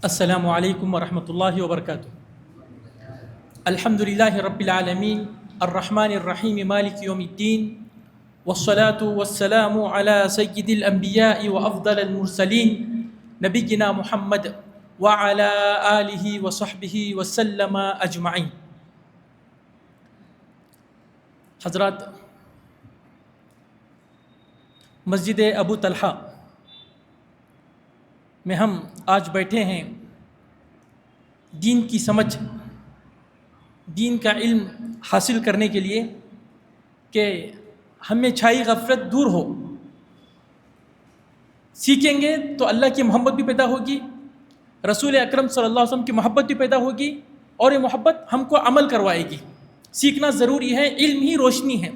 السلام علیکم ورحمۃ اللہ وبرکاتہ۔ الحمد للہ رب العالمین الرحمن الرحیم مالک یوم الدین والصلاة والسلام علی سید الانبیاء وافضل المرسلین نبینا محمد وعلی آلہ وصحبہ وسلم اجمعین۔ حضرات، مسجد ابو طلحہ میں ہم آج بیٹھے ہیں دین کی سمجھ، دین کا علم حاصل کرنے کے لیے کہ ہمیں چھائی غفلت دور ہو۔ سیکھیں گے تو اللہ کی محبت بھی پیدا ہوگی، رسول اکرم صلی اللہ علیہ وسلم کی محبت بھی پیدا ہوگی، اور یہ محبت ہم کو عمل کروائے گی۔ سیکھنا ضروری ہے، علم ہی روشنی ہے۔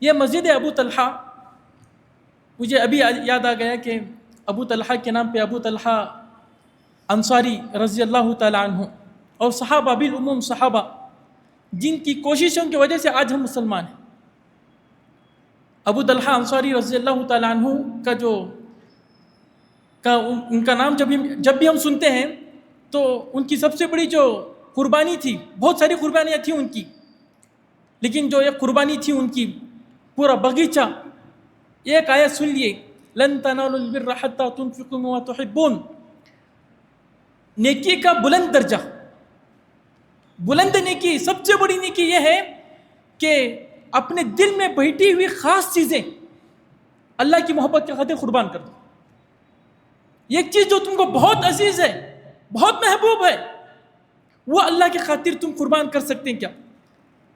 یہ مسجد ابو طلحہ، مجھے ابھی یاد آ گیا کہ ابو طلحہ کے نام پہ ابو طلحہ انصاری رضی اللہ تعالیٰ عنہ اور صحابہ بالعموم صحابہ جن کی کوششوں کی وجہ سے آج ہم مسلمان ہیں۔ ابو طلحہ انصاری رضی اللہ تعالیٰ عنہ ان کا نام جب بھی ہم سنتے ہیں تو ان کی سب سے بڑی جو قربانی تھی، بہت ساری قربانیاں تھیں ان کی، لیکن جو ایک قربانی تھی ان کی، پورا باغیچہ، ایک آیت سن لیے، لن تنالوا البر حتى تنفقوا مما تحبون۔ نیکی کا بلند درجہ، بلند نیکی، سب سے بڑی نیکی یہ ہے کہ اپنے دل میں بیٹھی ہوئی خاص چیزیں اللہ کی محبت کے خاطر قربان کر دو۔ ایک چیز جو تم کو بہت عزیز ہے، بہت محبوب ہے، وہ اللہ کی خاطر تم قربان کر سکتے ہیں کیا؟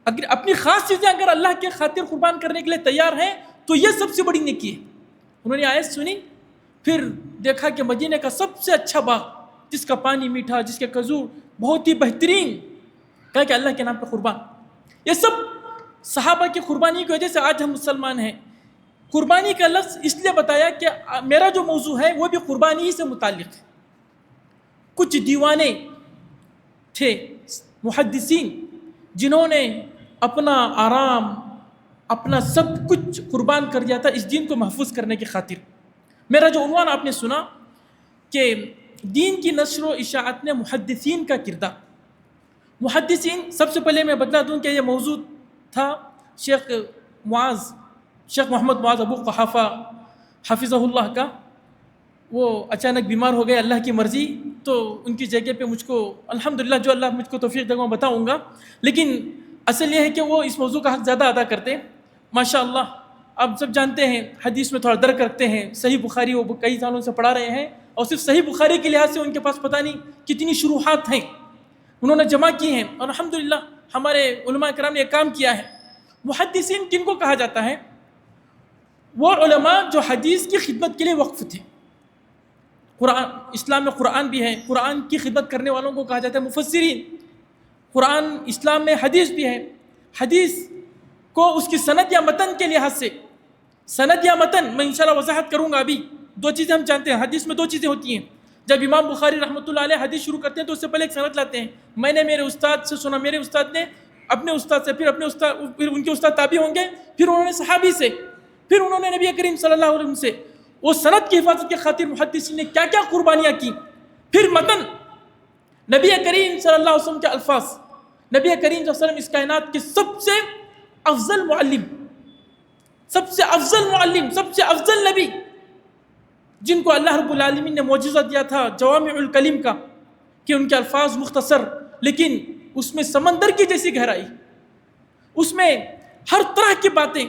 اگر اپنی خاص چیزیں اگر اللہ کی خاطر قربان کرنے کے لیے تیار ہیں تو یہ سب سے بڑی نیکی ہے۔ انہوں نے آیت سنی، پھر دیکھا کہ مدینے کا سب سے اچھا باغ، جس کا پانی میٹھا، جس کے کھجور بہت ہی بہترین، کہا کہ اللہ کے نام پہ قربان۔ یہ سب صحابہ کی قربانی کی وجہ سے آج ہم مسلمان ہیں۔ قربانی کا لفظ اس لیے بتایا کہ میرا جو موضوع ہے وہ بھی قربانی ہی سے متعلق ہے۔ کچھ دیوانے تھے، محدثین، جنہوں نے اپنا آرام، اپنا سب کچھ قربان کر دیا تھا اس دین کو محفوظ کرنے کی خاطر۔ میرا جو عنوان آپ نے سنا کہ دین کی نشر و اشاعت میں محدثین کا کردار۔ محدثین، سب سے پہلے میں بتلا دوں کہ یہ موضوع تھا شیخ محمد معاذ ابو قحافہ حفظہ اللہ کا۔ وہ اچانک بیمار ہو گئے، اللہ کی مرضی، تو ان کی جگہ پہ مجھ کو الحمدللہ جو اللہ مجھ کو توفیق دے گا میں بتاؤں گا، لیکن اصل یہ ہے کہ وہ اس موضوع کا حق زیادہ ادا کرتے۔ ماشاء اللہ، آپ سب جانتے ہیں حدیث میں تھوڑا درک رکھتے ہیں، صحیح بخاری وہ کئی سالوں سے پڑھا رہے ہیں، اور صرف صحیح بخاری کے لحاظ سے ان کے پاس پتہ نہیں کتنی شروحات ہیں انہوں نے جمع کی ہیں، اور الحمدللہ ہمارے علماء کرام نے یہ کام کیا ہے۔ محدثین کن کو کہا جاتا ہے؟ وہ علماء جو حدیث کی خدمت کے لیے وقف تھے۔ قرآن، اسلام میں قرآن بھی ہے، قرآن کی خدمت کرنے والوں کو کہا جاتا ہے مفسرین۔ قرآن، اسلام میں حدیث بھی ہے، حدیث کو اس کی سند یا متن کے لحاظ سے، سند یا متن میں انشاءاللہ وضاحت کروں گا۔ ابھی دو چیزیں ہم جانتے ہیں، حدیث میں دو چیزیں ہوتی ہیں۔ جب امام بخاری رحمۃ اللہ علیہ حدیث شروع کرتے ہیں تو اس سے پہلے ایک سند لاتے ہیں، میں نے میرے استاد سے سنا، میرے استاد نے اپنے استاد سے، پھر اپنے استاد، پھر ان کے استاد تابعی ہوں گے، پھر انہوں نے صحابی سے، پھر انہوں نے نبی کریم صلی اللہ علیہ وسلم سے۔ وہ سند کی حفاظت کی خاطر محدثین نے کیا کیا قربانیاں کی۔ پھر متن، نبی کریم صلی اللہ علیہ وسلم کے الفاظ، نبی کریم صلی اللہ علیہ وسلم اس کائنات کے سب سے افضل معلم، سب سے افضل معلم، سب سے افضل نبی، جن کو اللہ رب العالمین نے معجزہ دیا تھا جوامع الکلم کا، کہ ان کے الفاظ مختصر لیکن اس میں سمندر کی جیسی گہرائی، اس میں ہر طرح کی باتیں،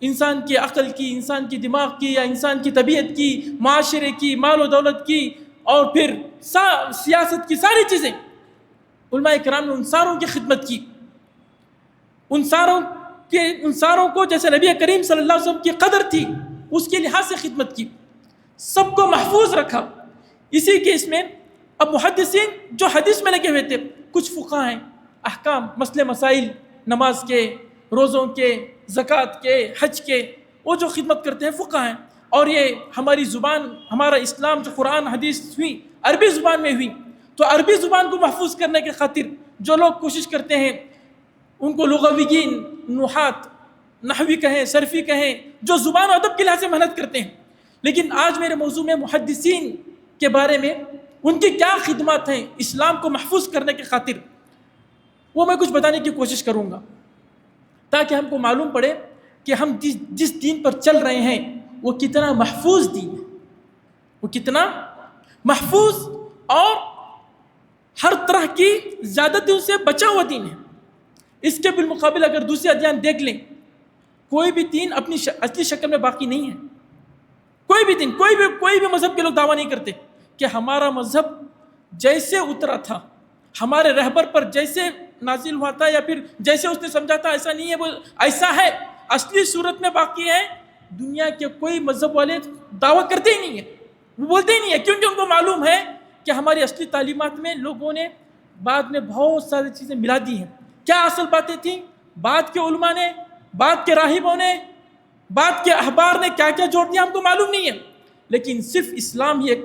انسان کی عقل کی، انسان کی دماغ کی، یا انسان کی طبیعت کی، معاشرے کی، مال و دولت کی، اور پھر سیاست کی ساری چیزیں۔ علماء کرام نے ان ساروں کی خدمت کی، ان ساروں کو جیسے نبی کریم صلی اللہ علیہ وسلم کی قدر تھی اس کے لحاظ سے خدمت کی، سب کو محفوظ رکھا۔ اسی کے اس میں اب محدثین جو حدیث میں لگے ہوئے تھے، کچھ فقہ ہیں، احکام، مسئلے مسائل، نماز کے، روزوں کے، زکوٰۃ کے، حج کے، وہ جو خدمت کرتے ہیں فقہ ہیں۔ اور یہ ہماری زبان، ہمارا اسلام جو قرآن حدیث ہوئی عربی زبان میں ہوئی، تو عربی زبان کو محفوظ کرنے کی خاطر جو لوگ کوشش کرتے ہیں ان کو لغویین، نحات، نحوی کہیں، صرفی کہیں، جو زبان و ادب کے لحاظ سے محنت کرتے ہیں۔ لیکن آج میرے موضوع میں محدثین کے بارے میں ان کی کیا خدمات ہیں اسلام کو محفوظ کرنے کی خاطر، وہ میں کچھ بتانے کی کوشش کروں گا تاکہ ہم کو معلوم پڑے کہ ہم جس دین پر چل رہے ہیں وہ کتنا محفوظ دین ہے، وہ کتنا محفوظ اور ہر طرح کی زیادتیوں سے بچا ہوا دین ہے۔ اس کے بالمقابل اگر دوسرے ادیان دیکھ لیں، کوئی بھی دین اپنی اصلی شکل میں باقی نہیں ہے۔ کوئی بھی دین، کوئی بھی مذہب کے لوگ دعویٰ نہیں کرتے کہ ہمارا مذہب جیسے اترا تھا، ہمارے رہبر پر جیسے نازل ہوا تھا یا پھر جیسے اس نے سمجھا تھا، ایسا نہیں ہے، وہ ایسا ہے، اصلی صورت میں باقی ہے۔ دنیا کے کوئی مذہب والے دعویٰ کرتے ہی نہیں ہیں، وہ بولتے ہی نہیں ہیں، کیونکہ ان کو معلوم ہے کہ ہماری اصلی تعلیمات میں لوگوں نے بعد میں بہت ساری چیزیں ملا دی ہیں۔ کیا اصل باتیں تھیں؟ بعد کے علماء نے، بعد کے راہبوں نے، بعد کے احبار نے کیا کیا جوڑ دیا ہم کو معلوم نہیں ہے، لیکن صرف اسلام ہی ایک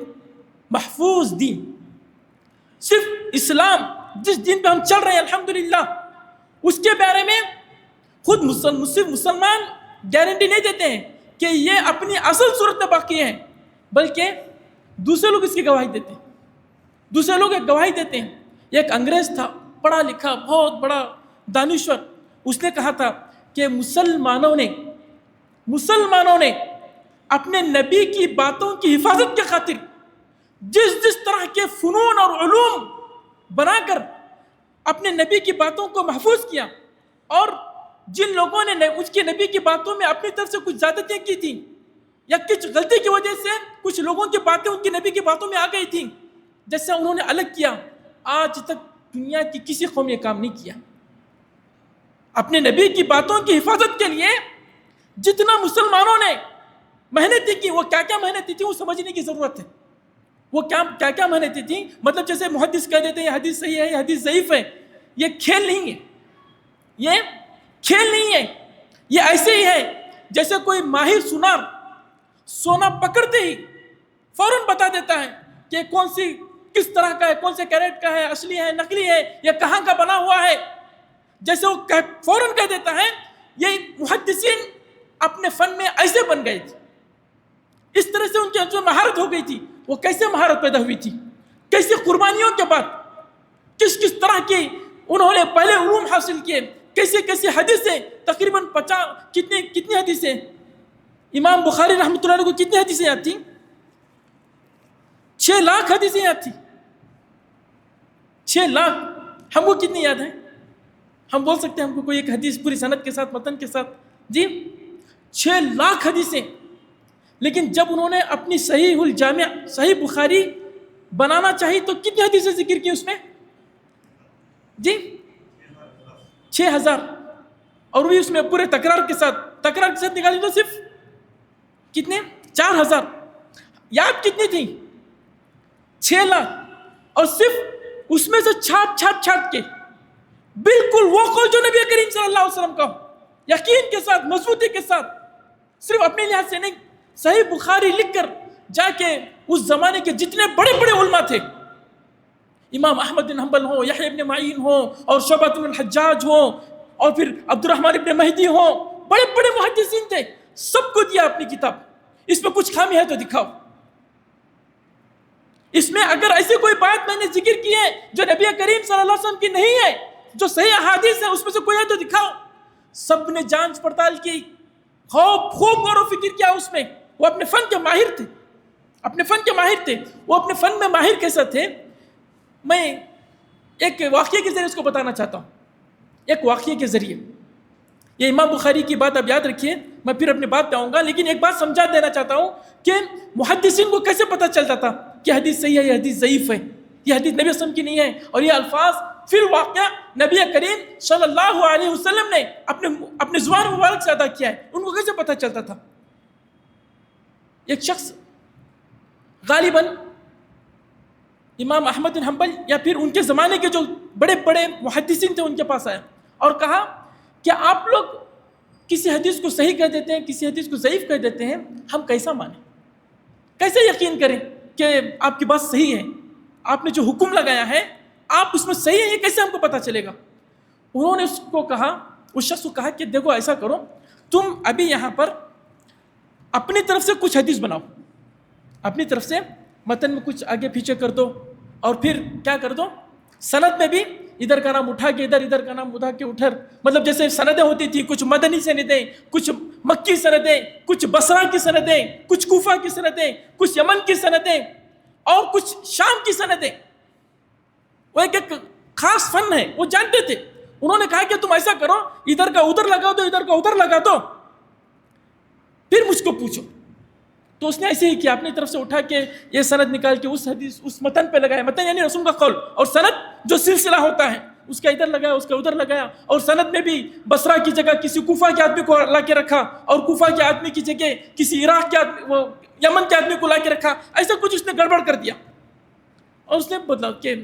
محفوظ دین، صرف اسلام جس دین پہ ہم چل رہے ہیں الحمدللہ، اس کے بارے میں خود مسلمان گارنٹی نہیں دیتے ہیں کہ یہ اپنی اصل صورت میں باقی ہے، بلکہ دوسرے لوگ اس کی گواہی دیتے ہیں، دوسرے لوگ ایک گواہی دیتے ہیں۔ ایک انگریز تھا، پڑھا لکھا بہت بڑا دانشور، اس نے کہا تھا کہ مسلمانوں نے اپنے نبی کی باتوں کی حفاظت کی خاطر جس طرح کے فنون اور علوم بنا کر اپنے نبی کی باتوں کو محفوظ کیا، اور جن لوگوں نے اس کے نبی کی باتوں میں اپنی طرف سے کچھ زیادتیاں کی تھیں یا کچھ غلطی کی وجہ سے کچھ لوگوں کی باتیں ان کے نبی کی باتوں میں آ گئی تھیں، جیسا انہوں نے الگ کیا، آج تک دنیا کی کسی قوم نے کام نہیں کیا۔ اپنے نبی کی باتوں کی حفاظت کے لیے جتنا مسلمانوں نے محنتیں کی، وہ کیا کیا محنتیں تھیں وہ سمجھنے کی ضرورت ہے۔ وہ کیا کیا محنتیں تھیں، مطلب جیسے محدث کہہ دیتے ہیں یہ حدیث صحیح ہے، یہ حدیث ضعیف ہے، یہ کھیل نہیں ہے، یہ کھیل نہیں ہے، یہ ایسے ہی ہے جیسے کوئی ماہر سونار سونا پکڑتے ہی فوراً بتا دیتا ہے کہ کون سی کس طرح کا ہے، کون سے کیرٹ کا ہے، اصلی ہے، نقلی ہے، یا کہاں کا بنا ہوا ہے، جیسے وہ فوراً کہہ دیتا ہے۔ یہ محدثین اپنے فن میں ایسے بن گئے تھے، اس طرح سے ان کے جو مہارت ہو گئی تھی، وہ کیسے مہارت پیدا ہوئی تھی، کیسی قربانیوں کے بعد کس طرح کی انہوں نے پہلے علوم حاصل کیے، کیسے حدیثیں، تقریباً 50 کتنی حدیثیں، امام بخاری رحمۃ اللہ علیہ کو کتنی حدیثیں یاد تھیں؟ 6 لاکھ حدیثیں یاد تھی، 6 لاکھ۔ ہم کو کتنی یاد ہیں؟ ہم بول سکتے ہیں ہم کو کوئی ایک حدیث پوری سند کے ساتھ، متن کے ساتھ، جی 6 لاکھ حدیثیں۔ لیکن جب انہوں نے اپنی صحیح الجامع، صحیح بخاری بنانا چاہی تو کتنی حدیثیں ذکر کی اس میں؟ جی 6000، اور بھی اس میں پورے تکرار کے ساتھ نکالی تو صرف کتنے؟ 4000۔ یاد کتنی تھی؟ 6 لاکھ، اور صرف اس میں سے چھاپ کے بالکل وہ قول جو نبی کریم صلی اللہ علیہ وسلم کا یقین کے ساتھ، مضبوطی کے ساتھ، صرف اپنے لحاظ سے نہیں، صحیح بخاری لکھ کر جا کے اس زمانے کے جتنے بڑے بڑے علماء تھے، امام احمد بن حنبل ہوں، یحییٰ ابن معین ہوں، اور شعبہ بن الحجاج ہوں، اور پھر عبد الرحمن ابن مہدی ہوں، بڑے بڑے محدثین تھے، سب کو دیا اپنی کتاب۔ اس میں کچھ خامی ہے تو دکھاؤ، اس میں اگر ایسی کوئی بات میں نے ذکر کی ہے جو نبی کریم صلی اللہ علیہ وسلم کی نہیں ہے، جو صحیح احادیث ہے، اس میں سے کوئی ہے تو دکھاؤ۔ سب نے جانچ پڑتال کی، خوب غور و فکر کیا اس میں۔ وہ اپنے فن کے ماہر تھے، وہ اپنے فن میں ماہر کیسا تھے؟ میں ایک واقعے کے ذریعے اس کو بتانا چاہتا ہوں، ایک واقعے کے ذریعے۔ یہ امام بخاری کی بات اب یاد رکھیے، میں پھر اپنی بات پہ آؤں گا، لیکن ایک بات سمجھا دینا چاہتا ہوں کہ محدثین کو کیسے پتہ چلتا تھا کہ حدیث صحیح ہے، یہ حدیث ضعیف ہے، یہ حدیث نبی صلی اللہ علیہ وسلم کی نہیں ہے، اور یہ الفاظ پھر واقعہ نبی کریم صلی اللہ علیہ وسلم نے اپنے زبان مبارک سے ادا کیا ہے، ان کو کیسے پتہ چلتا تھا؟ ایک شخص غالباً امام احمد بن حنبل یا پھر ان کے زمانے کے جو بڑے بڑے محدثین تھے ان کے پاس آیا اور کہا کہ آپ لوگ کسی حدیث کو صحیح کہہ دیتے ہیں، کسی حدیث کو ضعیف کہہ دیتے ہیں، ہم کیسا مانیں، کیسے یقین کریں کہ آپ کی بات صحیح ہے؟ آپ نے جو حکم لگایا ہے آپ اس میں صحیح ہے، یہ کیسے ہم کو پتہ چلے گا؟ انہوں نے اس شخص کو کہا کہ دیکھو ایسا کرو، تم ابھی یہاں پر اپنی طرف سے کچھ حدیث بناؤ، اپنی طرف سے متن میں کچھ آگے پیچھے کر دو، اور پھر کیا کر دو سند میں بھی ادھر کا نام اٹھا کے ادھر کا نام اٹھا کے ادھر، مطلب جیسے سندیں ہوتی تھی، کچھ مدنی سندیں، کچھ مکی سندیں، کچھ بصرہ کی سندیں، کچھ کوفہ کی سندیں، کچھ یمن کی سندیں اور کچھ شام کی سندیں. وہ ایک خاص فن ہے، وہ جانتے تھے. انہوں نے کہا کہ تم ایسا کرو، ادھر کا ادھر لگا دو، ادھر کا ادھر لگا دو، پھر مجھ کو پوچھو. تو اس نے ایسے ہی کیا، اپنی طرف سے اٹھا کے یہ سند نکال کے اس حدیث اس متن پہ لگایا. متن یعنی رسول کا قول، اور سند جو سلسلہ ہوتا ہے اس کا ادھر لگایا، اس کا ادھر لگایا. اور سند میں بھی بصرہ کی جگہ کسی کوفہ کے آدمی کو لا کے رکھا، اور کوفہ کے آدمی کی جگہ کسی عراق کے آدمی، وہ یمن کے آدمی کو لا کے رکھا. ایسا کچھ اس نے گڑبڑ کر دیا. اور اس نے بدلا کہ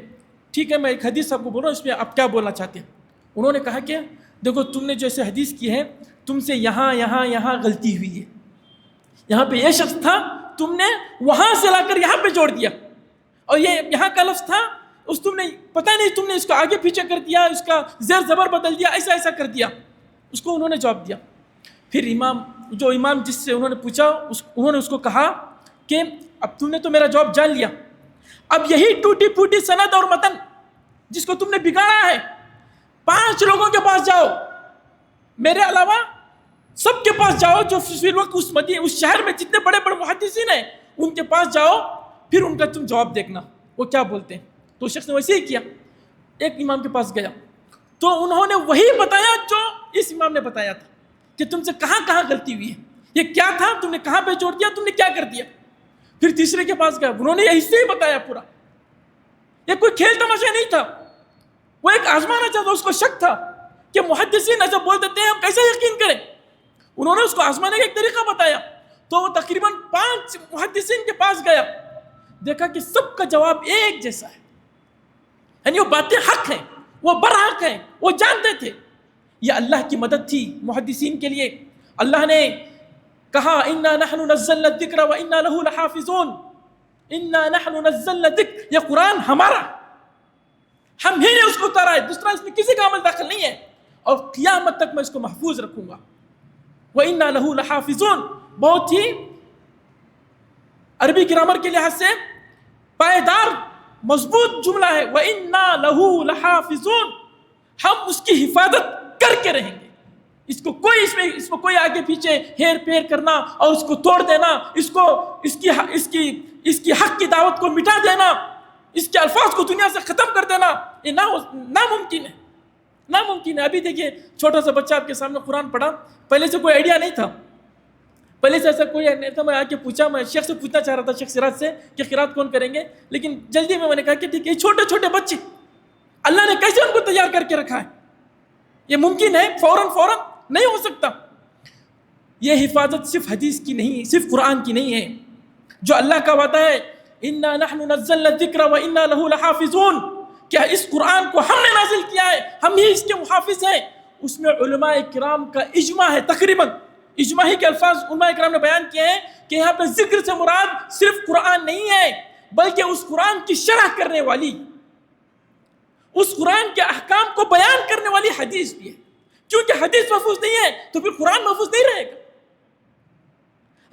ٹھیک ہے میں ایک حدیث آپ کو بول رہا ہوں، اس میں آپ کیا بولنا چاہتے ہیں. انہوں نے کہا کہ دیکھو تم نے جو ایسے حدیث کی ہے، تم سے یہاں غلطی ہوئی ہے. یہاں پہ یہ شخص تھا، تم نے وہاں سے لا کر یہاں پہ جوڑ دیا، اور یہ یہاں کا لفظ تھا، اس تم نے پتہ نہیں تم نے اس کو آگے پیچھے کر دیا، اس کا زیر زبر بدل دیا، ایسا کر دیا. اس کو انہوں نے جواب دیا. پھر امام جس سے انہوں نے پوچھا، انہوں نے اس کو کہا کہ اب تم نے تو میرا جواب جان لیا، اب یہی ٹوٹی پھوٹی سند اور متن جس کو تم نے بگاڑا ہے، 5 لوگوں کے پاس جاؤ، میرے علاوہ سب کے پاس جاؤ جو فی الوقت اس شہر میں جتنے بڑے بڑے محدثین ہیں ان کے پاس جاؤ، پھر ان کا تم جواب دیکھنا وہ کیا بولتے ہیں. تو شخص نے ویسے ہی کیا، ایک امام کے پاس گیا تو انہوں نے وہی بتایا جو اس امام نے بتایا تھا کہ تم سے کہاں غلطی ہوئی ہے، یہ کیا تھا، تم نے کہاں پہ جوڑ دیا، تم نے کیا کر دیا. پھر تیسرے کے پاس گیا، انہوں نے یہی سے ہی بتایا پورا. یہ کوئی کھیل تماشا نہیں تھا، وہ ایک آزمانا چاہتا، اس کو شک تھا کہ محدثین ایسا بول دیتے ہیں ہم کیسے یقین کریں. انہوں نے اس کو آزمانے کا ایک طریقہ بتایا. تو وہ تقریباً 5 محدثین کے پاس گیا، دیکھا کہ سب کا جواب ایک جیسا ہے، یعنی وہ باتیں حق ہیں، وہ برحق ہیں، وہ جانتے تھے. یہ اللہ کی مدد تھی محدثین کے لیے. اللہ نے کہا اِنَّا نَحْنُ نَزَّلْنَا الذِّكْرَ وَإِنَّا لَهُ لَحَافِظُونَ. اِنَّا نَحْنُ نَزَّلْنَا الذِّكْرَ، یہ قرآن ہمارا، ہم ہی نے اس کو اتارا ہے، دوسرا اس میں کسی کا عمل داخل نہیں ہے، اور قیامت تک میں اس کو محفوظ رکھوں گا. وَإِنَّا لَهُ لَحَافِظُونَ بہت ہی عربی گرامر کے لحاظ سے پائیدار مضبوط جملہ ہے. وَإِنَّا لَهُ لَحَافِظُونَ، ہم اس کی حفاظت کر کے رہیں گے. اس کو کوئی آگے پیچھے ہیر پھیر کرنا اور اس کو توڑ دینا، اس کی حق کی دعوت کو مٹا دینا، اس کے الفاظ کو دنیا سے ختم کر دینا، یہ ناممکن ہے. ناممکن ہے. ابھی دیکھیے چھوٹا سا بچہ آپ کے سامنے قرآن پڑھا، پہلے سے کوئی آئیڈیا نہیں تھا، پہلے سے ایسا کوئی نہیں تھا. میں آ کے پوچھا، میں شیخ سے پوچھنا چاہ رہا تھا، شیخ سراج سے، کہ قرات کون کریں گے، لیکن جلدی میں نے کہا کہ ٹھیک ہے، چھوٹے چھوٹے بچے اللہ نے کیسے ان کو تیار کر کے رکھا ہے، یہ ممکن ہے، فوراً نہیں ہو سکتا. یہ حفاظت صرف حدیث کی نہیں، صرف قرآن کی نہیں ہے. جو اللہ کا وعدہ ہے اِنَّا نَحْنُ نَزَّلْنَا الذِّكْرَ وَإِنَّا لَهُ لَحَافِظُونَ، کیا اس قرآن کو ہم نے نازل کیا ہے، ہم ہی اس کے محافظ ہیں. اس میں علماء کرام کا اجماع ہے، تقریباً اجماعی کے الفاظ علماء کرام نے بیان کیے ہیں کہ یہاں پہ ذکر سے مراد صرف قرآن نہیں ہے، بلکہ اس قرآن کی شرح کرنے والی، اس قرآن کے احکام کو بیان کرنے والی حدیث بھی ہے. کیونکہ حدیث محفوظ نہیں ہے تو پھر قرآن محفوظ نہیں رہے گا.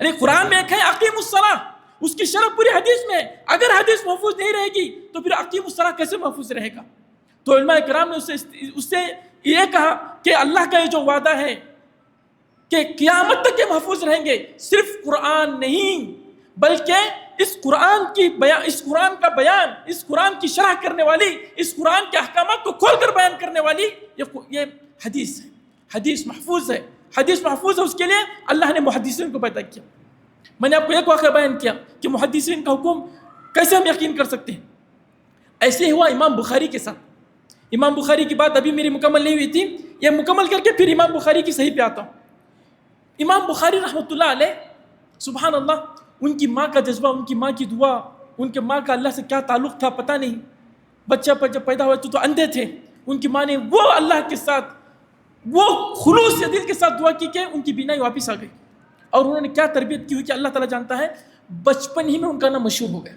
یعنی قرآن میں ایک ہے اقیم الصلاۃ، اس کی شرح پوری حدیث میں ہے. اگر حدیث محفوظ نہیں رہے گی تو پھر اقیم الصلاۃ کیسے محفوظ رہے گا. تو علماء کرام نے اس سے یہ کہا کہ اللہ کا یہ جو وعدہ ہے کہ قیامت تک یہ محفوظ رہیں گے، صرف قرآن نہیں بلکہ اس قرآن کا بیان، اس قرآن کی شرح کرنے والی، اس قرآن کے احکامات کو کھول کر بیان کرنے والی یہ حدیث ہے. حدیث محفوظ ہے. حدیث محفوظ ہے، اس کے لیے اللہ نے محدثین کو پیدا کیا. میں نے آپ کو ایک واقعہ بیان کیا کہ محدثین کا حکم کیسے ہم یقین کر سکتے ہیں. ایسے ہی ہوا امام بخاری کے ساتھ. امام بخاری کی بات ابھی میری مکمل نہیں ہوئی تھی، یہ مکمل کر کے پھر امام بخاری کی صحیح پہ آتا ہوں. امام بخاری رحمۃ اللہ علیہ، سبحان اللہ، ان کی ماں کا جذبہ، ان کی ماں کی دعا، ان کے ماں کا اللہ سے کیا تعلق تھا پتہ نہیں. بچہ جب پیدا ہوا تو اندھے تھے. ان کی ماں نے وہ اللہ کے ساتھ وہ خلوص دل کے ساتھ دعا کی کہ ان کی بینائی واپس آ گئی. اور انہوں نے کیا تربیت کی ہوئی کہ اللہ تعالیٰ جانتا ہے. بچپن ہی میں ان کا نام مشہور ہو گیا.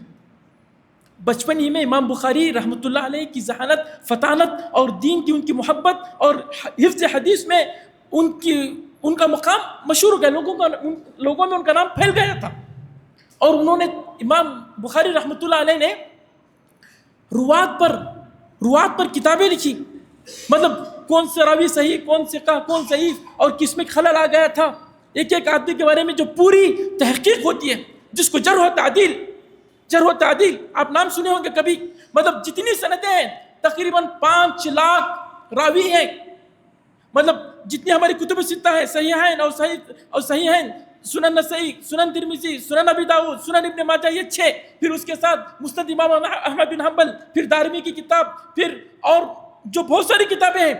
بچپن ہی میں امام بخاری رحمۃ اللہ علیہ کی ذہانت، فطانت اور دین کی ان کی محبت اور حفظ حدیث میں ان کا مقام مشہور ہو گیا. لوگوں میں ان کا نام پھیل گیا تھا. اور انہوں نے امام بخاری رحمۃ اللہ علیہ نے روات پر کتابیں لکھی، مطلب کون سے راوی صحیح، کون ثقہ، کون ضعیف، اور کس میں خلل آ گیا تھا، ایک ایک آدمی کے بارے میں جو پوری تحقیق ہوتی ہے، جس کو جرح و تعدیل آپ نام سنے ہوں گے کبھی، مطلب جتنی سندیں ہیں تقریباً 5 لاکھ راوی ہیں، مطلب جتنی ہماری کتب ستہ ہے، صحیحین اور صحیحین، سنن نسائی، سنن ترمذی، سنن ابی داؤد، سنن ابن ماجہ، یہ 6، پھر اس کے ساتھ مسند امام احمد بن حنبل، پھر دارمی کی کتاب، پھر اور جو بہت ساری کتابیں ہیں،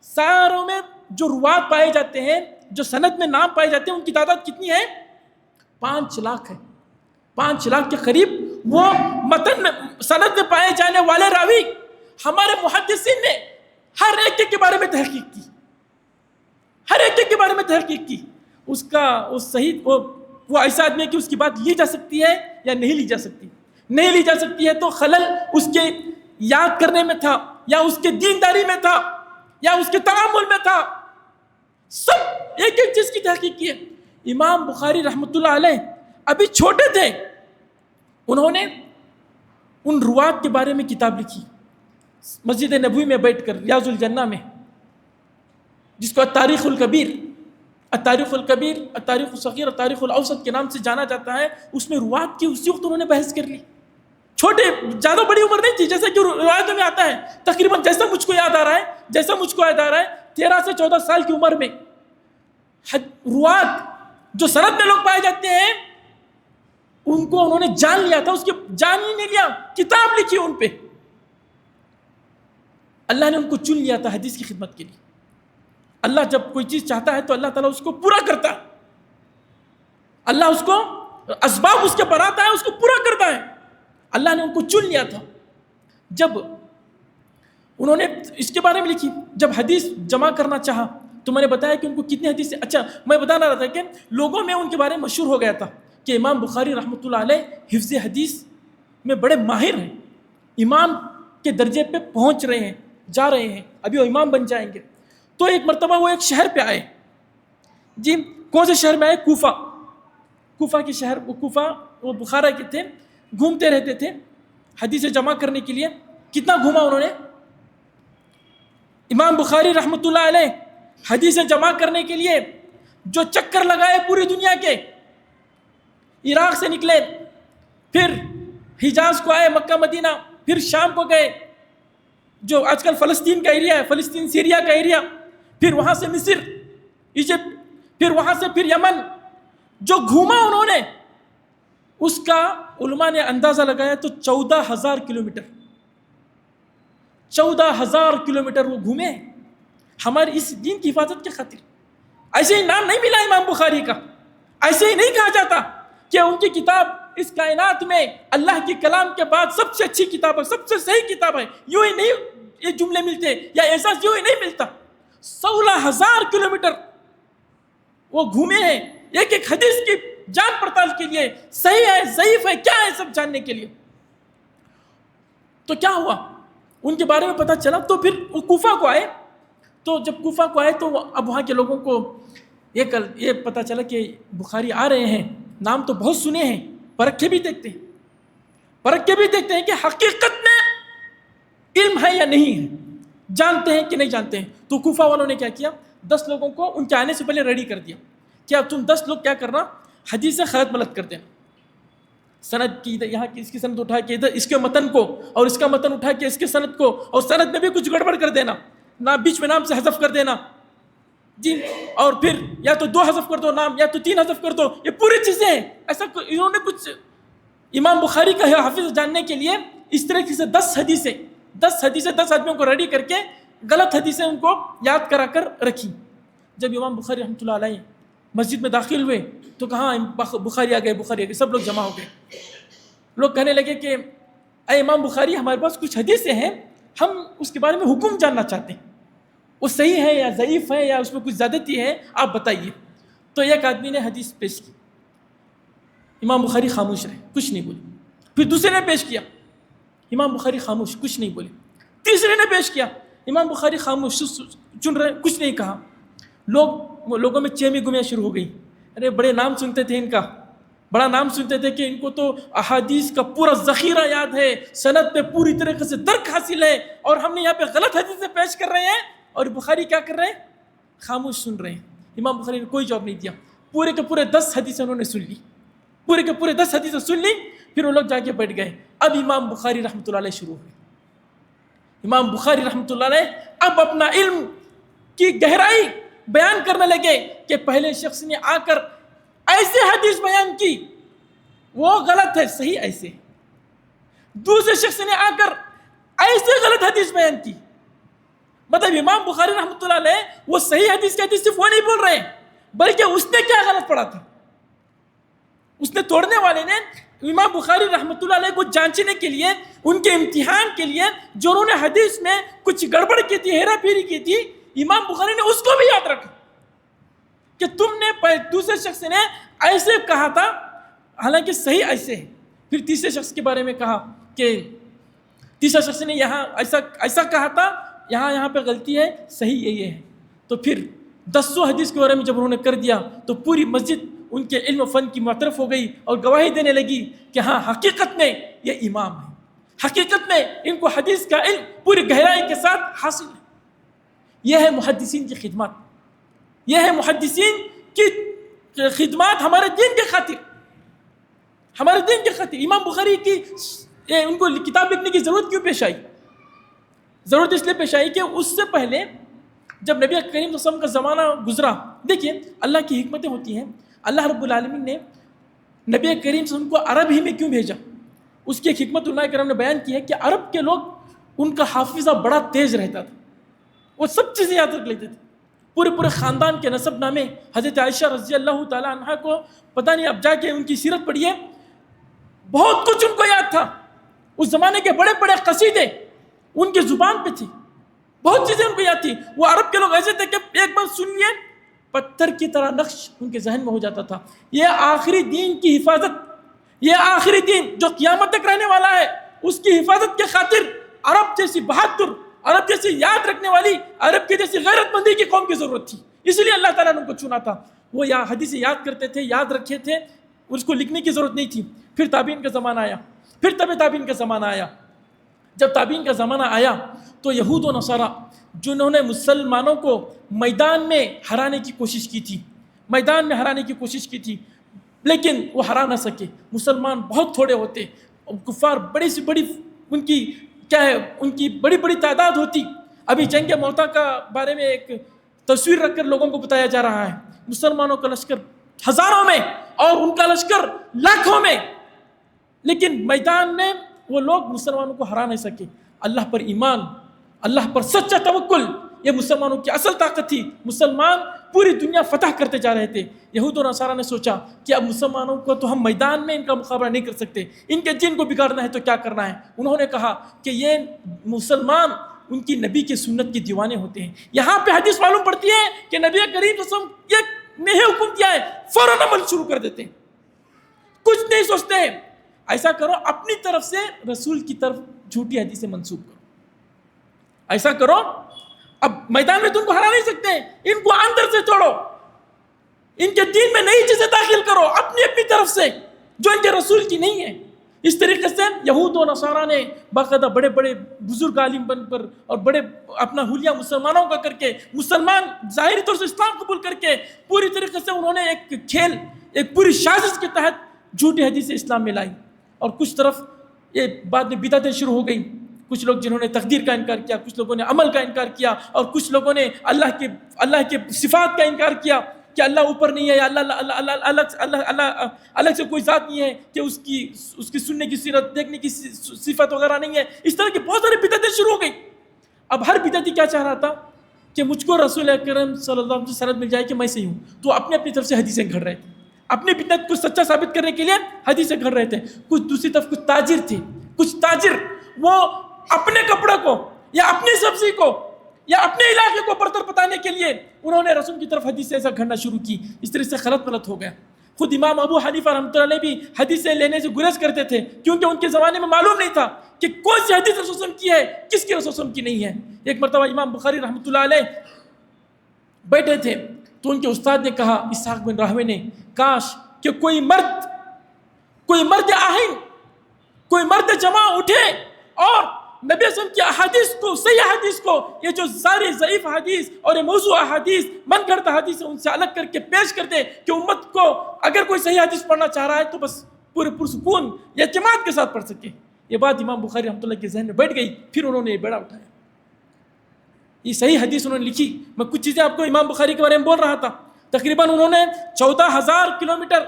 ساروں میں جو روات پائے جاتے ہیں، جو سند میں نام پائے جاتے ہیں، ان کی تعداد کتنی ہے؟ 5 لاکھ ہے۔ 5 لاکھ کے قریب وہ متن میں، سند میں پائے جانے والے راوی، ہمارے محدثین نے ہر ایک کے بارے میں تحقیق کی، اس صحیح وہ ایسا آدمی ہے کہ اس کی بات لی جا سکتی ہے یا نہیں لی جا سکتی ہے تو خلل اس کے یاد کرنے میں تھا، یا اس کے دینداری میں تھا، یا اس کے تعامل میں تھا، سب ایک ایک چیز کی تحقیق کی ہے۔ امام بخاری رحمۃ اللہ علیہ ابھی چھوٹے تھے، انہوں نے ان روات کے بارے میں کتاب لکھی، مسجد نبوی میں بیٹھ کر، ریاض الجنہ میں، جس کو التاریخ الکبیر، التاریخ الصغیر، التاریخ الاوسط کے نام سے جانا جاتا ہے۔ اس میں روات کی اسی وقت انہوں نے بحث کر لی، چھوٹے، زیادہ بڑی عمر نہیں تھی، جیسا کہ روایتوں میں آتا ہے، تقریباً جیسا مجھ کو یاد آ رہا ہے 13 سے 14 سال کی عمر میں روات جو سند میں لوگ پائے جاتے ہیں ان کو انہوں نے جان لیا تھا، اس کے جان ہی نہیں لیا، کتاب لکھی ان پہ۔ اللہ نے ان کو چن لیا تھا حدیث کی خدمت کے لیے۔ اللہ جب کوئی چیز چاہتا ہے تو اللہ تعالیٰ اس کو پورا کرتا ہے، اللہ اس کو اسباب اس کے بناتا ہے، اس کو پورا کرتا ہے۔ اللہ نے ان کو چن لیا تھا۔ جب انہوں نے اس کے بارے میں لکھی، جب حدیث جمع کرنا چاہا تو میں نے بتایا کہ ان کو کتنی حدیث، اچھا میں بتانا رہا تھا کہ لوگوں میں ان کے بارے میں مشہور ہو گیا تھا کہ امام بخاری رحمۃ اللہ علیہ حفظ حدیث میں بڑے ماہر ہیں، امام کے درجے پہ پہنچ رہے ہیں، جا رہے ہیں، ابھی وہ امام بن جائیں گے۔ تو ایک مرتبہ وہ ایک شہر پہ آئے، جی کون سے شہر میں آئے؟ کوفہ کے شہر، وہ بخارا کے تھے، گھومتے رہتے تھے حدیث جمع کرنے کے لیے۔ کتنا گھوما انہوں نے؟ امام بخاری رحمۃ اللہ علیہ حدیث جمع کرنے کے لیے جو چکر لگائے پوری دنیا کے، عراق سے نکلے، پھر حجاز کو آئے، مکہ مدینہ، پھر شام کو گئے، جو آج کل فلسطین کا ایریا ہے، فلسطین سیریا کا ایریا، پھر وہاں سے مصر، ایجپٹ، پھر وہاں سے پھر یمن، جو گھوما انہوں نے اس کا علماء نے اندازہ لگایا تو 14,000 کلومیٹر، 14,000 کلومیٹر وہ گھومے ہمارے اس دین کی حفاظت کی خاطر۔ ایسے ہی نام نہیں ملا امام بخاری کا، ایسے ہی نہیں کہا جاتا کہ ان کی کتاب اس کائنات میں اللہ کے کلام کے بعد سب سے اچھی کتاب ہے، سب سے صحیح کتاب ہے، یوں ہی نہیں یہ جملے ملتے یا احساس یوں ہی نہیں ملتا۔ 16,000 کلومیٹر وہ گھومے ہیں ایک ایک حدیث کی جانچ پڑتال کے لیے، صحیح ہے ضعیف ہے کیا ہے سب جاننے کے لیے۔ تو کیا ہوا، ان کے بارے میں پتہ چلا، تو پھر وہ کوفہ کو آئے۔ تو جب کوفہ کو آئے تو اب وہاں کے لوگوں کو یہ پتہ چلا کہ بخاری آ رہے ہیں، نام تو بہت سنے ہیں، پرکھ کے بھی دیکھتے ہیں کہ حقیقت میں علم ہے یا نہیں ہے، جانتے ہیں کہ نہیں جانتے ہیں۔ تو کوفہ والوں نے کیا کیا، 10 لوگوں کو ان کے آنے سے پہلے ریڈی کر دیا، کیا تم 10 لوگ کیا کرنا، حدیث سے خلط ملط کر دینا، سند کی یہاں کی اس کی سند اٹھا کے ادھر اس کے متن کو، اور اس کا متن اٹھا کے اس کے سند کو، اور سند میں بھی کچھ گڑبڑ کر دینا، نہ بیچ میں نام سے حذف کر دینا جی، اور پھر یا تو 2 حذف کر دو نام، یا تو 3 حذف کر دو، یہ پوری چیزیں ہیں۔ ایسا انہوں نے کچھ امام بخاری کا حافظ جاننے کے لیے اس طرح سے 10 حدیثیں 10 آدمیوں کو ریڈی کر کے غلط حدیثیں ان کو یاد کرا کر رکھی۔ جب امام بخاری رحمۃ اللہ علیہ مسجد میں داخل ہوئے تو کہاں بخاری آ گئے، سب لوگ جمع ہو گئے۔ لوگ کہنے لگے کہ اے امام بخاری، ہمارے پاس کچھ حدیثیں ہیں، ہم اس کے بارے میں حکم جاننا چاہتے ہیں، وہ صحیح ہے یا ضعیف ہے یا اس میں کچھ زیادتی ہے، آپ بتائیے۔ تو ایک آدمی نے حدیث پیش کی، امام بخاری خاموش رہے، کچھ نہیں بولے۔ پھر دوسرے نے پیش کیا، امام بخاری خاموش، کچھ نہیں بولے۔ تیسرے نے پیش کیا، امام بخاری خاموش، چن رہے، کچھ نہیں کہا۔ لوگوں میں چہمی گمیاں شروع ہو گئی، ارے بڑے نام سنتے تھے ان کا، بڑا نام سنتے تھے کہ ان کو تو احادیث کا پورا ذخیرہ یاد ہے، سند پہ پوری طریقے سے درک حاصل ہے، اور ہم نے یہاں پہ غلط حدیثیں پیش کر رہے ہیں، اور بخاری کیا کر رہے ہیں؟ خاموش سن رہے ہیں۔ امام بخاری نے کوئی جواب نہیں دیا، پورے کے پورے 10 حدیثیں انہوں نے سن لی، پورے کے پورے 10 حدیثیں سن لی، پھر وہ لوگ جا کے بیٹھ گئے۔ اب امام بخاری رحمۃ اللہ علیہ شروع ہوئے۔ امام بخاری رحمۃ اللہ علیہ اب اپنا علم کی گہرائی بیان کرنے لگے کہ پہلے شخص نے آ کر ایسے حدیث بیان کی وہ غلط ہے، صحیح ایسے، دوسرے شخص نے آ کر ایسے غلط حدیث بیان کی۔ مطلب امام بخاری رحمۃ اللہ علیہ وہ صحیح حدیث کی حدیث صرف وہ نہیں بول رہے بلکہ اس نے کیا غلط پڑھا تھا، اس نے توڑنے والے نے امام بخاری رحمۃ اللہ علیہ کو جانچنے کے لیے، ان کے امتحان کے لیے جو انہوں نے حدیث میں کچھ گڑبڑ کی تھی، ہیرا پھیری کی تھی، امام بخاری نے اس کو بھی یاد رکھا کہ تم نے دوسرے شخص نے ایسے کہا تھا حالانکہ صحیح ایسے ہے۔ پھر تیسرے شخص کے بارے میں کہا کہ تیسرا شخص نے یہاں ایسا کہا تھا، یہاں پہ غلطی ہے، صحیح یہ ہے۔ تو پھر 10 حدیث کے بارے میں جب انہوں نے کر دیا تو پوری مسجد ان کے علم و فن کی معترف ہو گئی اور گواہی دینے لگی کہ ہاں حقیقت میں یہ امام ہے، حقیقت میں ان کو حدیث کا علم پوری گہرائی کے ساتھ حاصل ہے۔ یہ ہے محدثین کی خدمات، یہ ہے محدثین کی خدمات ہمارے دین کے خاطر، ہمارے دین کے خاطر۔ امام بخاری کی ان کو کتاب لکھنے کی ضرورت کیوں پیش آئی؟ ضرورت اس لیے پیش آئی کہ اس سے پہلے جب نبی کریم صلی اللہ علیہ وسلم کا زمانہ گزرا، دیکھیے اللہ کی حکمتیں ہوتی ہیں۔ اللہ رب العالمین نے نبی کریم صلی اللہ علیہ وسلم کو عرب ہی میں کیوں بھیجا؟ اس کی ایک حکمت علماء کرام نے بیان کی ہے کہ عرب کے لوگ ان کا حافظہ بڑا تیز رہتا تھا، وہ سب چیزیں یاد رکھ لیتے تھے، پورے خاندان کے نسب نامے۔ حضرت عائشہ رضی اللہ تعالی عنہ کو پتہ نہیں، اب جا کے ان کی سیرت پڑھیے، بہت کچھ ان کو یاد تھا۔ اس زمانے کے بڑے بڑے قصیدے ان کی زبان پہ تھی، بہت چیزیں ان کو یاد تھی۔ وہ عرب کے لوگ ایسے تھے کہ ایک بار سن لیے پتھر کی طرح نقش ان کے ذہن میں ہو جاتا تھا۔ یہ آخری دین کی حفاظت، یہ آخری دین جو قیامت تک رہنے والا ہے، اس کی حفاظت کے خاطر عرب جیسی بہادر، عرب جیسی یاد رکھنے والی، عرب کی جیسی غیرت مندی کی قوم کی ضرورت تھی، اس لیے اللہ تعالیٰ نے ان کو چنا تھا۔ وہ حدیثیں یاد کرتے تھے، یاد رکھے تھے، اس کو لکھنے کی ضرورت نہیں تھی۔ پھر تابعین کا زمانہ آیا، پھر تابعین کا زمانہ آیا۔ جب تابعین کا زمانہ آیا تو یہود و نصارہ جنہوں نے مسلمانوں کو میدان میں ہرانے کی کوشش کی تھی، میدان میں ہرانے کی کوشش کی تھی، لیکن وہ ہرا نہ سکے۔ مسلمان بہت تھوڑے ہوتے، کفار بڑی سے بڑی ان کی کیا ہے، ان کی بڑی بڑی تعداد ہوتی۔ ابھی جنگ موتا کا بارے میں ایک تصویر رکھ کر لوگوں کو بتایا جا رہا ہے، مسلمانوں کا لشکر ہزاروں میں اور ان کا لشکر لاکھوں میں، لیکن میدان میں وہ لوگ مسلمانوں کو ہرا نہیں سکے۔ اللہ پر ایمان، اللہ پر سچا توکل، یہ مسلمانوں کی اصل طاقت تھی۔ مسلمان پوری دنیا فتح کرتے جا رہے تھے۔ یہود و نصارہ نے سوچا کہ اب مسلمانوں کو تو ہم میدان میں ان کا مقابلہ نہیں کر سکتے، ان کے دین کو بگاڑنا ہے تو کیا کرنا ہے؟ انہوں نے کہا کہ یہ مسلمان ان کی نبی کی سنت کے دیوانے ہوتے ہیں۔ یہاں پہ حدیث معلوم پڑتی ہے کہ نبی کریم صلی اللہ علیہ وسلم نے حکم دیا ہے، فوراً عمل شروع کر دیتے ہیں، کچھ نہیں سوچتے ہیں۔ ایسا کرو، اپنی طرف سے رسول کی طرف جھوٹی حدیثیں منسوب کرو، ایسا کرو، اب میدان میں تم کو ہرا نہیں سکتے، ان کو اندر سے توڑو، ان کے دین میں نئی چیزیں داخل کرو اپنی اپنی طرف سے جو ان کے رسول کی نہیں ہے۔ اس طریقے سے یہود و نصارہ نے باقاعدہ بڑے بڑے بزرگ عالم بن کر اور بڑے اپنا حلیہ مسلمانوں کا کر کے، مسلمان ظاہری طور سے اسلام قبول کر کے، پوری طریقے سے انہوں نے ایک کھیل، ایک پوری سازش کے تحت جھوٹی حدیثیں اسلام میں لائی۔ اور کچھ طرف یہ بعد میں بدعتیں شروع ہو گئیں، کچھ لوگ جنہوں نے تقدیر کا انکار کیا، کچھ لوگوں نے عمل کا انکار کیا، اور کچھ لوگوں نے اللہ کے صفات کا انکار کیا کہ اللہ اوپر نہیں ہے، یا اللہ الگ سے کوئی ذات نہیں ہے، کہ اس کی سننے کی سیرت، دیکھنے کی صفت وغیرہ نہیں ہے۔ اس طرح کی بہت ساری بدعتیں شروع ہو گئی۔ اب ہر بدعتی کیا چاہ رہا تھا کہ مجھ کو رسول اکرم صلی اللہ علیہ وسلم سے سند مل جائے کہ میں صحیح ہوں، تو اپنی طرف سے حدیثیں گھڑ رہے تھے، اپنی بدعت کو سچا ثابت کرنے کے لیے حدیثیں گھڑ رہے تھے۔ کچھ دوسری طرف کچھ تاجر تھے، کچھ تاجر وہ اپنے کپڑے کو یا اپنی سبزی کو یا اپنے علاقے کو برتر بتانے کے لیے انہوں نے رسول کی طرف حدیثیں ایسا گھڑنا شروع کی۔ اس طرح سے غلط ہو گیا۔ خود امام ابو حنیفہ رحمۃ اللہ علیہ بھی حدیثیں لینے سے گریز کرتے تھے، کیونکہ ان کے زمانے میں معلوم نہیں تھا کہ کون سی حدیث رسول وسلم کی ہے، کس کی رسول وسلم کی نہیں ہے۔ ایک مرتبہ امام بخاری رحمۃ اللہ علیہ بیٹھے تھے تو ان کے استاد نے کہا، اسحاق بن راہوے نے، کاش کہ کوئی مرد کوئی مرد آہن، کوئی مرد جمع اٹھے اور نبی وسلم کی احادیث کو، صحیح احادیث کو، یہ جو ساری ضعیف حدیث اور یہ موضوع احادیث، من گھڑت حدیث ان سے الگ کر کے پیش کر دے کہ امت کو اگر کوئی صحیح حدیث پڑھنا چاہ رہا ہے تو بس پورے پرسکون اعتماد کے ساتھ پڑھ سکے. یہ بات امام بخاری رحمۃ اللہ کے ذہن میں بیٹھ گئی. پھر انہوں نے یہ بیڑا اٹھایا، یہ صحیح حدیث انہوں نے لکھی. میں کچھ چیزیں آپ کو امام بخاری کے بارے میں بول رہا تھا. تقریباً انہوں نے 14,000 کلومیٹر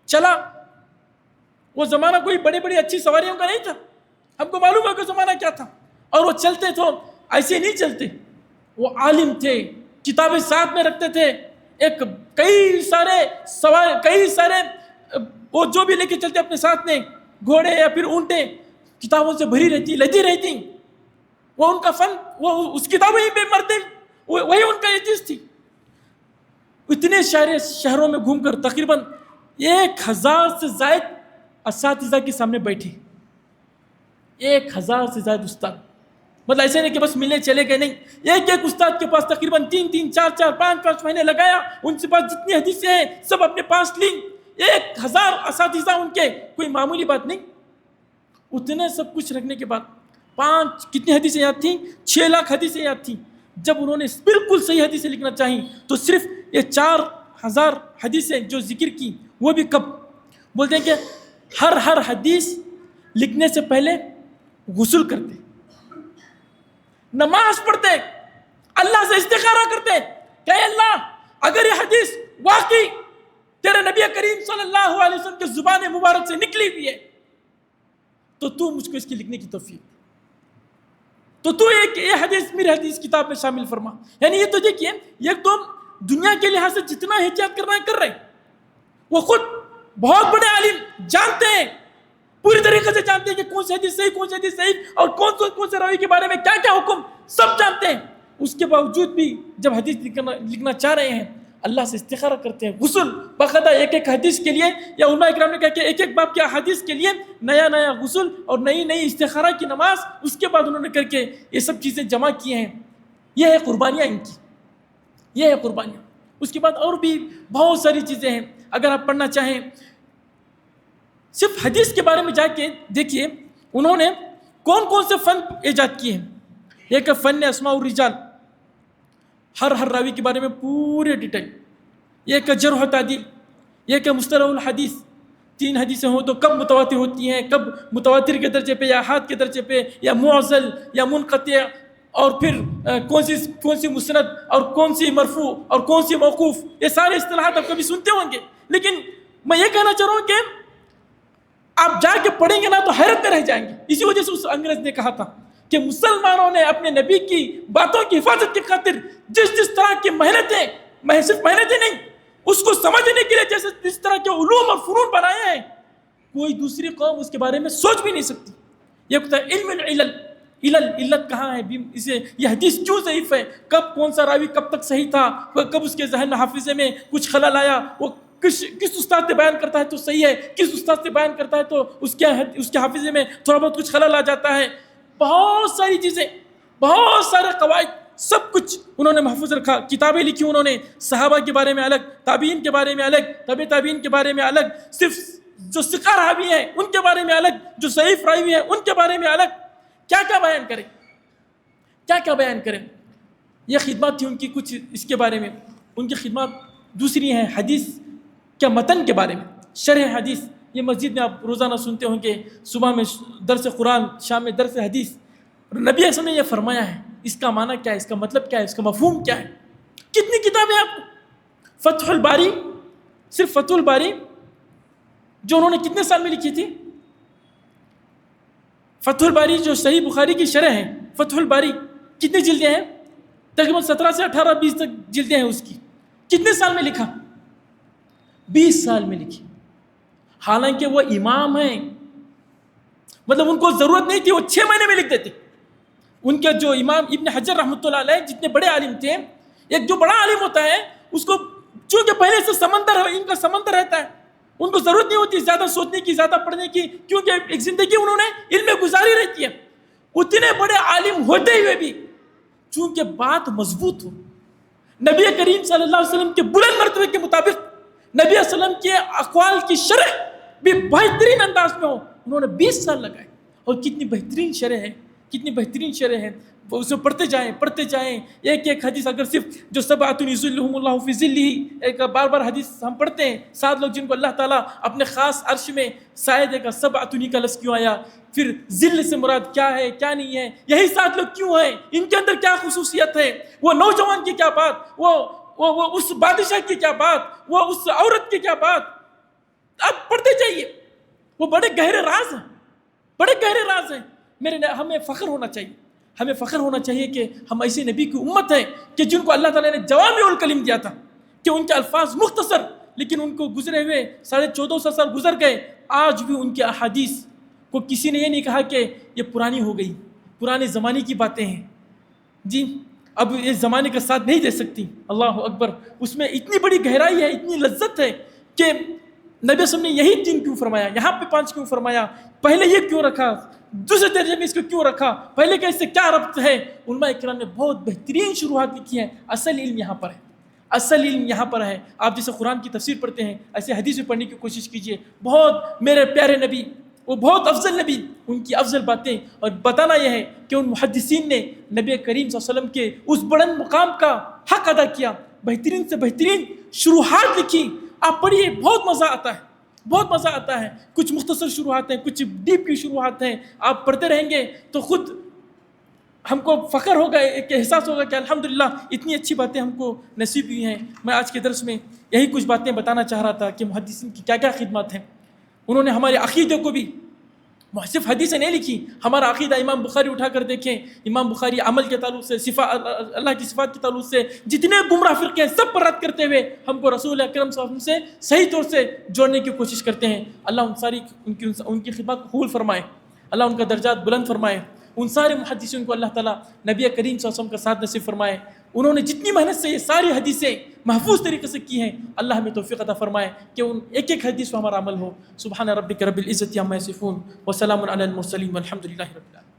چلا. وہ زمانہ کوئی بڑی بڑی اچھی سواریوں کا نہیں تھا، ہم کو معلوم ہے کہ زمانہ کیا تھا. اور وہ چلتے تو ایسے نہیں چلتے، وہ عالم تھے، کتابیں ساتھ میں رکھتے تھے. ایک کئی سارے وہ جو بھی لے کے چلتے اپنے ساتھ میں، گھوڑے یا پھر اونٹیں، کتابوں سے بھری رہتی، لدی رہتی. وہ ان کا فن، وہ اس کتابیں ہی پہ مرتے، وہی ان کا یہ چیز تھی. اتنے شہروں میں گھوم کر تقریباً 1,000 سے زائد اساتذہ کے سامنے بیٹھے. 1,000 سے زائد استاد. مطلب ایسے نہیں کہ بس ملے چلے گئے، نہیں. ایک استاد کے پاس تقریباً 3 4 5 مہینے لگایا. ان سے پاس جتنی حدیثیں ہیں سب اپنے پاس لی. 1,000 اساتذہ ان کے، کوئی معمولی بات نہیں. اتنے سب کچھ رکھنے کے بعد کتنی حدیثیں یاد تھیں؟ 6 لاکھ حدیثیں یاد تھیں. جب انہوں نے بالکل صحیح حدیثیں لکھنا چاہیں تو صرف یہ 4,000 حدیثیں جو ذکر کی، وہ بھی کب بولتے ہیں کہ ہر حدیث لکھنے سے پہلے غسل کرتے، نماز پڑھتے، اللہ سے استخارہ کرتے کہ اے اللہ اگر یہ حدیث واقعی تیرے نبی کریم صلی اللہ علیہ وسلم کے زبان مبارک سے نکلی ہوئی ہے تو مجھ کو اس کی لکھنے کی توفیق، تو یہ حدیث میری حدیث کتاب میں شامل فرما. یعنی یہ تو دیکھیے، یہ تو دنیا کے لحاظ سے جتنا احتیاط کرنا ہے کر رہے. وہ خود بہت بڑے عالم، جانتے ہیں، پوری طریقے سے جانتے ہیں کہ کون سی حدیث صحیح، کون سی حدیث صحیح، اور کون سے راوی کے بارے میں کیا کیا حکم، سب جانتے ہیں. اس کے باوجود بھی جب حدیث لکھنا چاہ رہے ہیں اللہ سے استخارہ کرتے ہیں. غسل باقاعدہ ایک حدیث کے لیے، یا علماء اکرام نے کہا کہ ایک باب کی حدیث کے لیے نیا غسل اور نئی استخارہ کی نماز. اس کے بعد انہوں نے کر کے یہ سب چیزیں جمع کی ہیں. یہ ہے قربانیاں ان کی، یہ ہے قربانیاں. اس کے بعد اور بھی بہت ساری چیزیں ہیں. اگر آپ پڑھنا چاہیں صرف حدیث کے بارے میں جا کے دیکھیے انہوں نے کون سے فن ایجاد کیے ہیں. ایک فن اسماء الرجال، ہر راوی کے بارے میں پورے ڈیٹیل. ایک جرح و تعدیل، ایک مصطلح الحدیث. 3 حدیثیں ہوں تو کب متواتر ہوتی ہیں، کب متواتر کے درجے پہ یا احاد کے درجے پہ یا معضل یا منقطع، اور پھر کون سی مسند اور کون سی مرفوع اور کون سی موقوف. یہ سارے اصطلاحات آپ کبھی سنتے ہوں گے. لیکن میں یہ کہنا چاہ رہا ہوں کہ آپ جا کے پڑھیں گے نا تو حیرت میں رہ جائیں گے. اسی وجہ سے اس انگریز نے کہا تھا کہ مسلمانوں نے اپنے نبی کی باتوں کی حفاظت کی خاطر جس طرح کی محنتیں، صرف محنتیں نہیں، اس کو سمجھنے کے لیے جس طرح کے علوم اور فنون بنائے ہیں، کوئی دوسری قوم اس کے بارے میں سوچ بھی نہیں سکتی. یہ کہتا ہے علم العلل، علت کہاں ہے، یہ حدیث کیوں ضعیف ہے، کب کون سا راوی کب تک صحیح تھا، کب اس کے ذہن میں حافظے میں کچھ خلل آیا، وہ کس استاد سے بیان کرتا ہے تو صحیح ہے، کس استاد سے بیان کرتا ہے تو اس کے حافظے میں تھوڑا بہت کچھ خلل آ جاتا ہے. بہت ساری چیزیں، بہت سارے قواعد، سب کچھ انہوں نے محفوظ رکھا. کتابیں لکھی انہوں نے، صحابہ کے بارے میں الگ، تابعین کے بارے میں الگ، تابع تابعین کے بارے میں الگ، صرف جو ثقہ راوی ہیں ان کے بارے میں الگ، جو ضعیف راوی ہیں ان کے بارے میں الگ. کیا بیان کریں، کیا بیان کریں. یہ خدمات تھی ان کی. کچھ اس کے بارے میں ان کی خدمات دوسری ہیں. حدیث کے متن کے بارے میں، شرح حدیث. یہ مسجد میں آپ روزانہ سنتے ہوں گے، صبح میں درس قرآن، شام میں درس حدیث. نبی اصل نے یہ فرمایا ہے، اس کا معنی کیا ہے، اس کا مطلب کیا ہے، اس کا مفہوم کیا ہے. کتنی کتابیں آپ کو. فتح الباری، صرف فتح الباری جو انہوں نے کتنے سال میں لکھی تھی. فتح الباری جو صحیح بخاری کی شرح ہے، فتح الباری کتنی جلدیں ہیں؟ تقریباً 17 سے 18 20 تک جلدیں ہیں اس کی. کتنے سال میں لکھا؟ 20 سال میں لکھی. حالانکہ وہ امام ہیں، مطلب ان کو ضرورت نہیں تھی، وہ 6 مہینے میں لکھ دیتے. ان کے جو امام ابن حجر رحمۃ اللہ علیہ جتنے بڑے عالم تھے، ایک جو بڑا عالم ہوتا ہے اس کو چونکہ پہلے سے سمندر ہے، ان کا سمندر رہتا ہے، ان کو ضرورت نہیں ہوتی زیادہ سوچنے کی، زیادہ پڑھنے کی، کیونکہ ایک زندگی انہوں نے علم میں گزاری رہتی ہے. اتنے بڑے عالم ہوتے ہوئے بھی چونکہ بات مضبوط ہو، نبی کریم صلی اللہ علیہ وسلم کے بلند مرتبے کے مطابق، نبی صلی اللہ علیہ وسلم کے اقوال کی شرح بھی بہترین انداز میں ہو. انہوں نے 20 سال لگائے. اور کتنی بہترین شرح ہے, کتنی بہترین شرح ہے. وہ اسے پڑھتے جائیں ایک ایک حدیث. اگر صرف جو سبعۃ یظلھم اللہ فی ظلہ, ایک بار بار حدیث ہم پڑھتے ہیں, 7 لوگ جن کو اللہ تعالیٰ اپنے خاص عرش میں سایہ دے گا. سبعۃ کا لفظ کیوں آیا؟ پھر ذل سے مراد کیا ہے کیا نہیں ہے, یہی 7 لوگ کیوں ہیں, ان کے اندر کیا خصوصیت ہے, وہ نوجوان کی کیا بات, وہ اس بادشاہ کی کیا بات, وہ اس عورت کی کیا بات. آپ پڑھتے جائیے, وہ بڑے گہرے راز ہیں, بڑے گہرے راز ہیں. ہمیں فخر ہونا چاہیے, ہمیں فخر ہونا چاہیے کہ ہم ایسے نبی کی امت ہیں کہ جن کو اللہ تعالیٰ نے جوامع الکلم دیا تھا, کہ ان کے الفاظ مختصر, لیکن ان کو گزرے ہوئے 1450 سال گزر گئے. آج بھی ان کے احادیث کو کسی نے یہ نہیں کہا کہ یہ پرانی ہو گئی, پرانے زمانے کی باتیں ہیں جی, اب اس زمانے کا ساتھ نہیں دے سکتی. اللہ اکبر, اس میں اتنی بڑی گہرائی ہے, اتنی لذت ہے کہ نبی صلی اللہ علیہ وسلم نے یہی 3 کیوں فرمایا, یہاں پہ 5 کیوں فرمایا, پہلے یہ کیوں رکھا, دوسرے درجے میں اس کو کیوں رکھا, پہلے کا اس سے کیا ربط ہے. علماء کرام نے بہت بہترین شروحات لکھی ہیں. اصل علم یہاں پر ہے, اصل علم یہاں پر ہے. آپ جیسے قرآن کی تفسیر پڑھتے ہیں, ایسے حدیث میں پڑھنے کی کوشش کیجئے. بہت میرے پیارے نبی, وہ بہت افضل نبی, ان کی افضل باتیں. اور بتانا یہ ہے کہ ان محدثین نے نبی کریم صلی اللہ علیہ وسلم کے اس بلند مقام کا حق ادا کیا, بہترین سے بہترین شروحات لکھی. آپ پڑھیے, بہت مزہ آتا ہے, بہت مزہ آتا ہے. کچھ مختصر شروحات ہیں, کچھ ڈیپ کی شروحات ہیں. آپ پڑھتے رہیں گے تو خود ہم کو فخر ہوگا, ایک احساس ہوگا کہ الحمدللہ اتنی اچھی باتیں ہم کو نصیب ہوئی ہیں. میں آج کے درس میں یہی کچھ باتیں بتانا چاہ رہا تھا کہ محدثین کی کیا کیا خدمات ہیں. انہوں نے ہمارے عقیدے کو بھی, صرف حدیثیں نہیں لکھی, ہمارا عقیدہ امام بخاری اٹھا کر دیکھیں. امام بخاری عمل کے تعلق سے, اللہ کی صفات کے تعلق سے جتنے گمراہ فرقے ہیں سب پر رد کرتے ہوئے ہم کو رسول اکرم صلی اللہ علیہ وسلم سے صحیح طور سے جوڑنے کی کوشش کرتے ہیں. اللہ ان کی خدمات کو قبول فرمائے, اللہ ان کا درجات بلند فرمائے. ان سارے محدثین کو اللہ تعالیٰ نبی کریم صلی اللہ علیہ وسلم کا ساتھ نصیب فرمائے. انہوں نے جتنی محنت سے یہ ساری حدیثیں محفوظ طریقے سے کی ہیں, اللہ ہمیں توفیق عطا فرمائے کہ ان ایک ایک حدیث پر ہمارا عمل ہو. سبحان ربک رب العزت عما یصفون وسلام علی المرسلین والحمد للہ رب العالمین.